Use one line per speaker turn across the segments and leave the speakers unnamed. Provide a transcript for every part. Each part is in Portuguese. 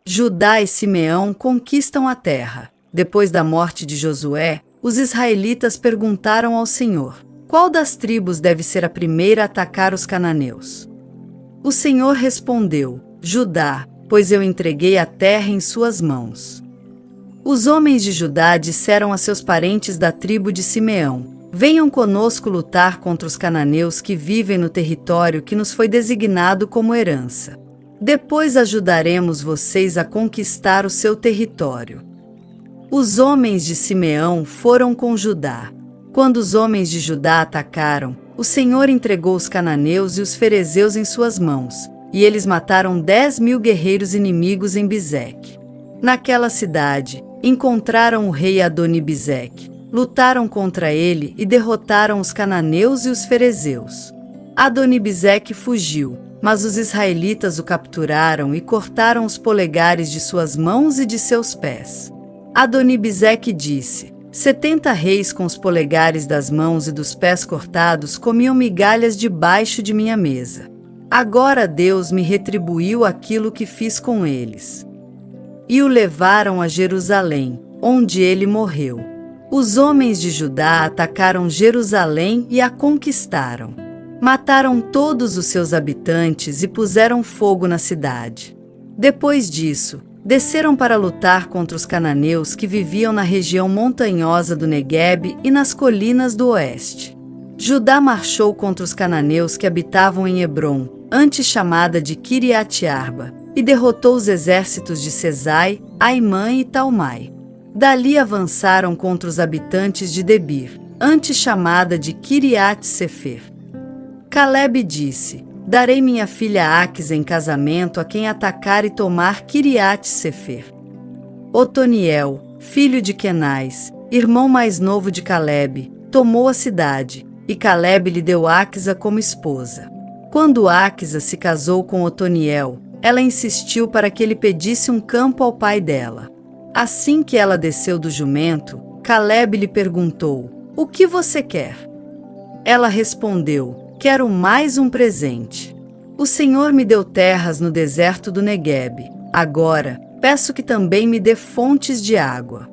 Judá e Simeão conquistam a terra. Depois da morte de Josué, os israelitas perguntaram ao Senhor: qual das tribos deve ser a primeira a atacar os cananeus? O Senhor respondeu: Judá, pois eu entreguei a terra em suas mãos. Os homens de Judá disseram a seus parentes da tribo de Simeão: venham conosco lutar contra os cananeus que vivem no território que nos foi designado como herança. Depois ajudaremos vocês a conquistar o seu território. Os homens de Simeão foram com Judá. Quando os homens de Judá atacaram, o Senhor entregou os cananeus e os ferezeus em suas mãos, e eles mataram 10.000 guerreiros inimigos em Bizeque. Naquela cidade, encontraram o rei Adoni-Bezeque, lutaram contra ele e derrotaram os cananeus e os ferezeus. Adoni-Bezeque fugiu, mas os israelitas o capturaram e cortaram os polegares de suas mãos e de seus pés. Adoni-Bezeque disse: 70 reis com os polegares das mãos e dos pés cortados comiam migalhas debaixo de minha mesa. Agora Deus me retribuiu aquilo que fiz com eles. E o levaram a Jerusalém, onde ele morreu. Os homens de Judá atacaram Jerusalém e a conquistaram. Mataram todos os seus habitantes e puseram fogo na cidade. Depois disso, desceram para lutar contra os cananeus que viviam na região montanhosa do Neguebe e nas colinas do oeste. Judá marchou contra os cananeus que habitavam em Hebrom, antes chamada de Quiriate-Arba, e derrotou os exércitos de Sesai, Aimã e Talmai. Dali avançaram contra os habitantes de Debir, antes chamada de Quiriate-Sefer. Calebe disse: darei minha filha Aques em casamento a quem atacar e tomar Quiriate-Sefer. Otoniel, filho de Quenais, irmão mais novo de Calebe, tomou a cidade, e Calebe lhe deu Áquisa como esposa. Quando Áquisa se casou com Otoniel, ela insistiu para que ele pedisse um campo ao pai dela. Assim que ela desceu do jumento, Calebe lhe perguntou: o que você quer? Ela respondeu: quero mais um presente. O Senhor me deu terras no deserto do Neguebe. Agora, peço que também me dê fontes de água.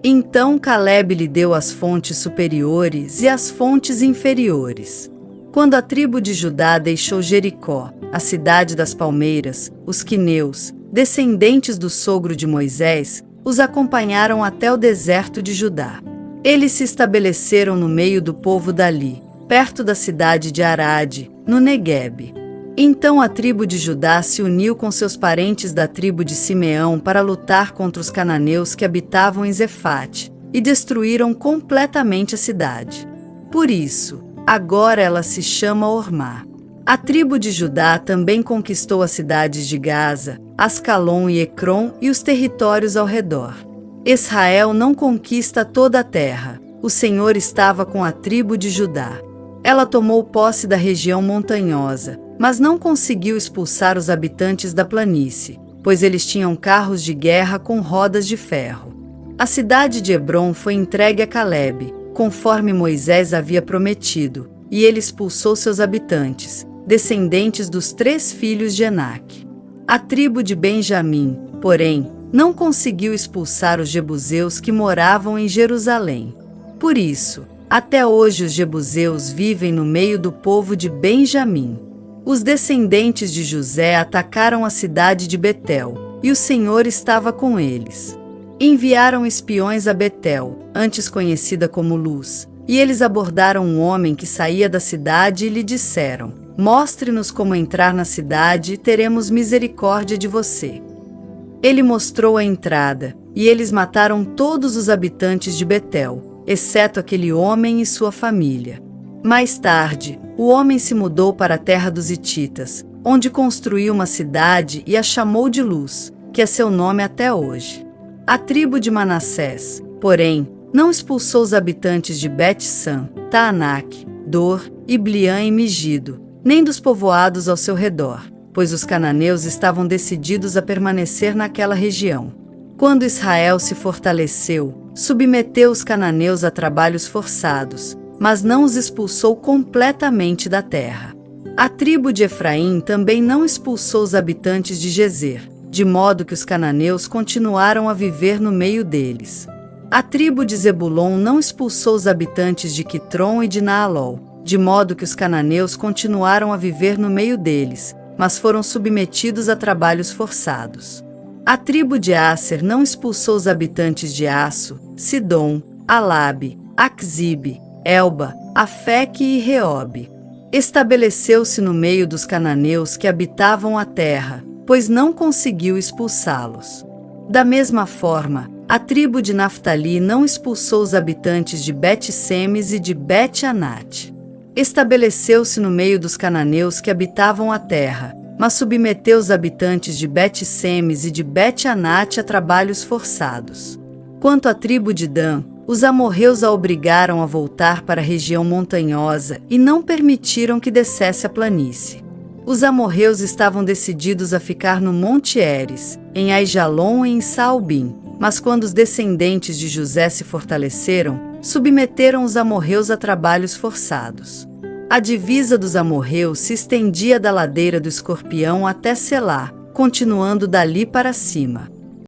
Então Calebe lhe deu as fontes superiores e as fontes inferiores. Quando a tribo de Judá deixou Jericó, a cidade das palmeiras, os quineus, descendentes do sogro de Moisés, os acompanharam até o deserto de Judá. Eles se estabeleceram no meio do povo dali, perto da cidade de Arade, no Neguebe. Então a tribo de Judá se uniu com seus parentes da tribo de Simeão para lutar contra os cananeus que habitavam em Zefate, e destruíram completamente a cidade. Por isso, agora ela se chama Ormá. A tribo de Judá também conquistou as cidades de Gaza, Ascalon e Ecrom e os territórios ao redor. Israel não conquista toda a terra. O Senhor estava com a tribo de Judá. Ela tomou posse da região montanhosa, mas não conseguiu expulsar os habitantes da planície, pois eles tinham carros de guerra com rodas de ferro. A cidade de Hebrom foi entregue a Calebe, conforme Moisés havia prometido, e ele expulsou seus habitantes, descendentes dos 3 filhos de Enaque. A tribo de Benjamim, porém, não conseguiu expulsar os jebuseus que moravam em Jerusalém. Por isso, até hoje os jebuseus vivem no meio do povo de Benjamim. Os descendentes de José atacaram a cidade de Betel, e o Senhor estava com eles. Enviaram espiões a Betel, antes conhecida como Luz, e eles abordaram um homem que saía da cidade e lhe disseram: mostre-nos como entrar na cidade e teremos misericórdia de você. Ele mostrou a entrada, e eles mataram todos os habitantes de Betel, exceto aquele homem e sua família. Mais tarde, o homem se mudou para a terra dos Hititas, onde construiu uma cidade e a chamou de Luz, que é seu nome até hoje. A tribo de Manassés, porém, não expulsou os habitantes de Bet-San, Taanac, Dor, Ibliã e Megido, nem dos povoados ao seu redor, pois os cananeus estavam decididos a permanecer naquela região. Quando Israel se fortaleceu, submeteu os cananeus a trabalhos forçados, mas não os expulsou completamente da terra. A tribo de Efraim também não expulsou os habitantes de Gezer, de modo que os cananeus continuaram a viver no meio deles. A tribo de Zebulon não expulsou os habitantes de Quitron e de Naalol, de modo que os cananeus continuaram a viver no meio deles, mas foram submetidos a trabalhos forçados. A tribo de Asser não expulsou os habitantes de Aço, Sidom, Alabe, Axibe, Elba, Afeque e Reobe. Estabeleceu-se no meio dos cananeus que habitavam a terra, pois não conseguiu expulsá-los. Da mesma forma, a tribo de Naftali não expulsou os habitantes de Bet-Semes e de Bet-Anate. Estabeleceu-se no meio dos cananeus que habitavam a terra, mas submeteu os habitantes de Bet-Semes e de Bet-Anate a trabalhos forçados. Quanto à tribo de Dan, os amorreus a obrigaram a voltar para a região montanhosa e não permitiram que descesse a planície. Os amorreus estavam decididos a ficar no Monte Heres, em Aijalon e em Saalbim, mas quando os descendentes de José se fortaleceram, submeteram os amorreus a trabalhos forçados. A divisa dos amorreus se estendia da ladeira do Escorpião até Selá, continuando dali para cima.